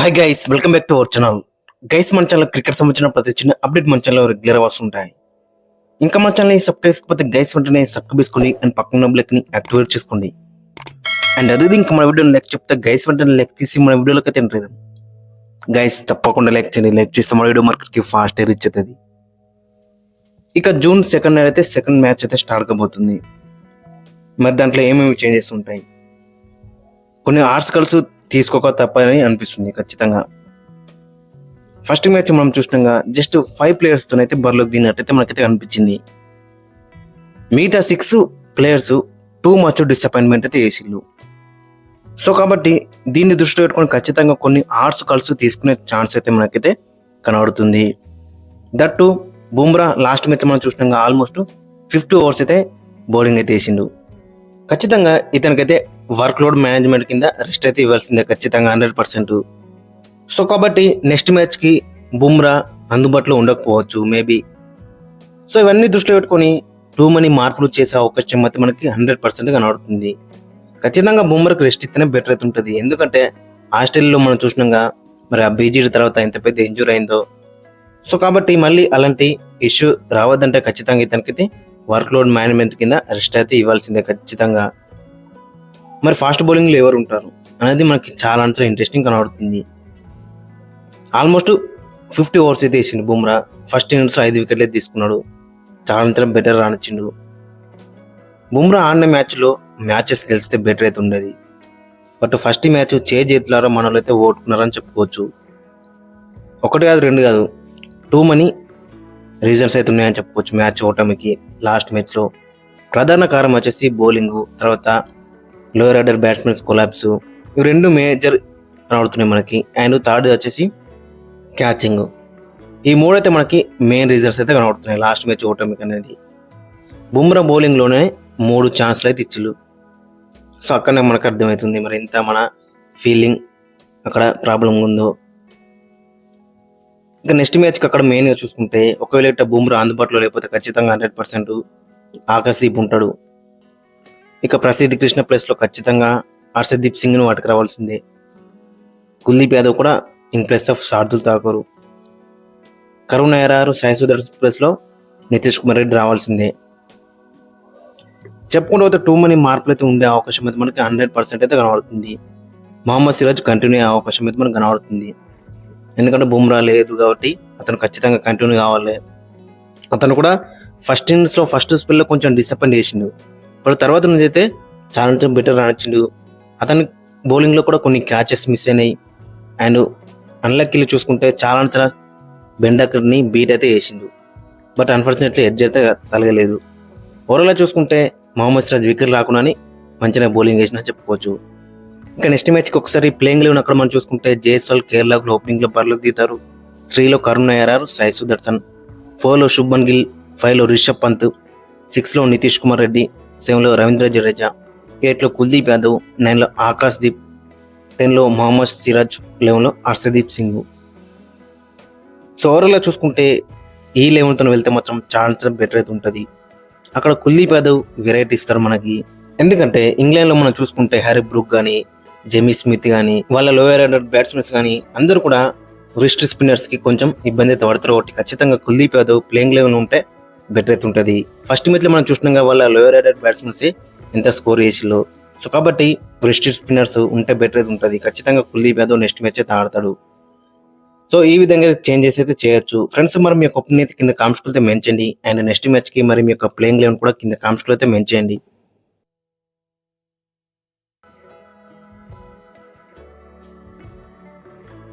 Hi guys, welcome back to our channel. Guys, మన channel cricket సంబంధించిన ప్రతి చిన్న అప్డేట్ మన ఛానల్ రెగ్యులర్ వస్తుంటాయి. ఇంకా మన ఛానల్ని సబ్స్క్రైబ్ చేసుకోకపోతే గైస్ వెంటనే సబ్స్క్రైబ్ చేసుకోండి అండ్ పక్కన బ్లెక్ని యాక్టివేట్ చేసుకోండి. అండ్ అదే ఇంకా మన వీడియోని లైక్ చెప్తే గైస్ వెంటనే లైక్ చేసి మన వీడియోలోకి అయితే ఎంటర్ అవుతాం. గైస్ తప్పకుండా లైక్ చేయండి. లైక్ చేస్తే మన వీడియో మార్కెట్కి ఫాస్ట్ రీచ్ అవుతుంది. ఇక జూన్ 2 అయితే సెకండ్ మ్యాచ్ అయితే స్టార్ట్ కాబోతుంది. మరి దాంట్లో ఏమేమి చేంజెస్ ఉంటాయి, కొన్ని ఆర్టికల్స్ తీసుకోక తప్పని అనిపిస్తుంది ఖచ్చితంగా. ఫస్ట్ మ్యాచ్ మనం చూసినాగా జస్ట్ 5 ప్లేయర్స్తో అయితే బరిలోకి దిగినట్టయితే మనకైతే అనిపించింది. మిగతా 6 ప్లేయర్స్ టూ మచ్ డిసప్పాయింట్మెంట్ అయితే చేసిళ్ళు. సో కాబట్టి దీన్ని దృష్టిలో పెట్టుకొని ఖచ్చితంగా కొన్ని ఆర్టికల్స్ తీసుకునే ఛాన్స్ అయితే మనకైతే కనబడుతుంది. దట్టు బుమ్రా లాస్ట్ మ్యాచ్ మనం చూసినాగా ఆల్మోస్ట్ 50 ఓవర్స్ అయితే బౌలింగ్ అయితే వేసిండు. ఖచ్చితంగా ఇతనికైతే వర్క్ లోడ్ మేనేజ్మెంట్ కింద రెస్ట్ అయితే ఇవ్వాల్సిందే ఖచ్చితంగా 100%. సో కాబట్టి నెక్స్ట్ మ్యాచ్కి బుమ్రా అందుబాటులో ఉండకపోవచ్చు మేబీ. సో ఇవన్నీ దృష్టిలో పెట్టుకొని టూ మనీ మార్పులు చేసే అవకాశం అయితే మనకి 100% కనబడుతుంది. ఖచ్చితంగా బుమ్రాకి రెస్ట్ ఇస్తేనే బెటర్ అయితే ఉంటుంది. ఎందుకంటే ఆస్ట్రేలియాలో మనం చూసినాగా మరి ఆ బీజీడీ తర్వాత ఎంత పెద్ద ఇంజూరీ అయిందో. సో కాబట్టి మళ్ళీ అలాంటి ఇష్యూ రావద్దంటే ఖచ్చితంగా ఇతనికైతే వర్క్ లోడ్ మేనేజ్మెంట్ కింద రెస్ట్ అయితే ఇవ్వాల్సిందే ఖచ్చితంగా. మరి ఫాస్ట్ బౌలింగ్లో ఎవరు ఉంటారు అనేది మనకి చాలా అంటే ఇంట్రెస్టింగ్ కనబడుతుంది. ఆల్మోస్ట్ 50 ఓవర్స్ అయితే వేసిండు బుమ్రా. ఫస్ట్ ఇన్నింగ్స్లో 5 వికెట్లు తీసుకున్నాడు. చాలా అంటే బెటర్ రానిచ్చిండు. బుమ్రా ఆడిన మ్యాచెస్ గెలిస్తే బెటర్ అయితే ఉండేది. బట్ ఫస్ట్ మ్యాచ్ చేతులారా మనలో అయితే ఓటుకున్నారని చెప్పుకోవచ్చు. ఒకటి కాదు, రెండు కాదు, టూ మనీ రీజన్స్ అయితే ఉన్నాయని చెప్పుకోవచ్చు మ్యాచ్ ఓటమికి. లాస్ట్ మ్యాచ్లో ప్రధాన కారణం వచ్చేసి బౌలింగ్, తర్వాత లోయర్ ఆర్డర్ బ్యాట్స్మెన్స్ కొలాప్స్, ఇవి రెండు మేజర్ కనబడుతున్నాయి మనకి. అండ్ థర్డ్ వచ్చేసి క్యాచింగ్. ఈ మూడైతే మనకి మెయిన్ రీజన్స్ అయితే కనబడుతున్నాయి లాస్ట్ మ్యాచ్ ఓటమికి అనేది. బుమ్రా బౌలింగ్లోనే 3 ఛాన్స్లు అయితే ఇచ్చిళ్ళు. సో అక్కడనే మనకు అర్థమవుతుంది మరి ఎంత మన ఫీలింగ్ అక్కడ ప్రాబ్లం ఉందో. ఇంకా నెక్స్ట్ మ్యాచ్కి అక్కడ మెయిన్గా చూసుకుంటే ఒకవేళ ఇట్లా బుమ్రా అందుబాటులో లేకపోతే ఖచ్చితంగా 100% ఆకాశదీప్ ఉంటాడు. ఇక ప్రసిద్ధ్ కృష్ణ ప్లేస్లో ఖచ్చితంగా హర్షదీప్ సింగ్ను వాటికి రావాల్సిందే. కుల్దీప్ యాదవ్ కూడా in place of Shardul Thakur. Karun Nair, Sai Sudarshan ప్లేస్లో నితీష్ కుమార్ రెడ్డి రావాల్సిందే. చెప్పుకుంటూ పోతే టూ మనీ మార్పులు అయితే ఉండే అవకాశం అయితే మనకి 100% అయితే కనబడుతుంది. మహమ్మద్ సిరాజ్ కంటిన్యూ అయ్యే అవకాశం అయితే మనకు కనబడుతుంది. ఎందుకంటే బుమ్రా లేదు కాబట్టి అతను ఖచ్చితంగా కంటిన్యూ కావాలి. అతను కూడా ఫస్ట్ ఇన్నింగ్స్లో ఫస్ట్ స్పెల్లో కొంచెం డిసప్పాయింట్ చేసిండు. ఇప్పుడు తర్వాత నుంచి అయితే చాలా బెటర్ రానిచ్చిండు. అతని బౌలింగ్లో కూడా కొన్ని క్యాచెస్ మిస్ అయినాయి. అండ్ అన్లక్కీలు చూసుకుంటే చాలా బెండకర్ని బీట్ అయితే చేసిండు. బట్ అన్ఫార్చునేట్లీ ఎడ్జ్ అయితే తలగలేదు. ఓవరాల్గా చూసుకుంటే మహమ్మద్ సిరాజ్ వికెట్ రాకుండానే మంచిగా బౌలింగ్ వేసినా చెప్పుకోవచ్చు. ఇంకా నెక్స్ట్ మ్యాచ్కి ఒకసారి ప్లేయింగ్ లెవెన్ అక్కడ మనం చూసుకుంటే జైస్వాల్ కేరళకు ఓపెనింగ్లో బరిలోకి దిగుతారు. 3లో కరుణ్ నాయర్, సాయి సుదర్శన్, 4లో శుభ్మన్ గిల్, 5లో రిషబ్ పంత్, 6లో నితీష్ కుమార్ రెడ్డి, 7లో రవీంద్ర జడేజా, 8లో కుల్దీప్ యాదవ్, 9లో ఆకాశ్దీప్, 10లో మహమ్మద్ సిరాజ్, 11లో హర్షదీప్ సింగ్. సో ఓవరాల్గా చూసుకుంటే ఈ 11తో వెళ్తే మాత్రం చాలా బెటర్ అయితే ఉంటుంది. అక్కడ కుల్దీప్ యాదవ్ వెరైటీ ఇస్తారు మనకి. ఎందుకంటే ఇంగ్లాండ్లో మనం చూసుకుంటే హ్యారీ బ్రూక్ కానీ, జెమీ స్మిత్ కానీ, వాళ్ళ లోయర్ ఆర్డర్ బ్యాట్స్మెన్స్ కానీ అందరూ కూడా రిస్ట్ స్పిన్నర్స్కి కొంచెం ఇబ్బంది అయితే పడతారు. ఒకటి ఖచ్చితంగా కుల్దీప్ యాదవ్ ప్లేయింగ్ లెవెల్ ఉంటే బెటర్ అయితే ఉంటుంది. ఫస్ట్ మ్యాచ్లో మనం చూసినాగా వాళ్ళ లోయర్ ఆర్డర్ బ్యాట్స్మెన్స్ ఎంత స్కోర్ చేసిలో. సో కాబట్టి రిస్ట్ స్పిన్నర్స్ ఉంటే బెటర్ అయితే ఉంటుంది. ఖచ్చితంగా కుల్దీప్ యాదవ్ నెక్స్ట్ మ్యాచ్ అయితే ఆడతాడు. సో ఈ విధంగా చేంజెస్ అయితే చేయొచ్చు. ఫ్రెండ్స్, మరి మీ యొక్క ఒపీనియన్ అయితే కింద కామెంట్స్లో అయితే మెన్షన్ చేయండి. అండ్ నెక్స్ట్ మ్యాచ్కి మరి మీ యొక్క ప్లేయింగ్ లెవెన్ కూడా కింద కామెంట్స్లో అయితే మెన్షన్ చేయండి.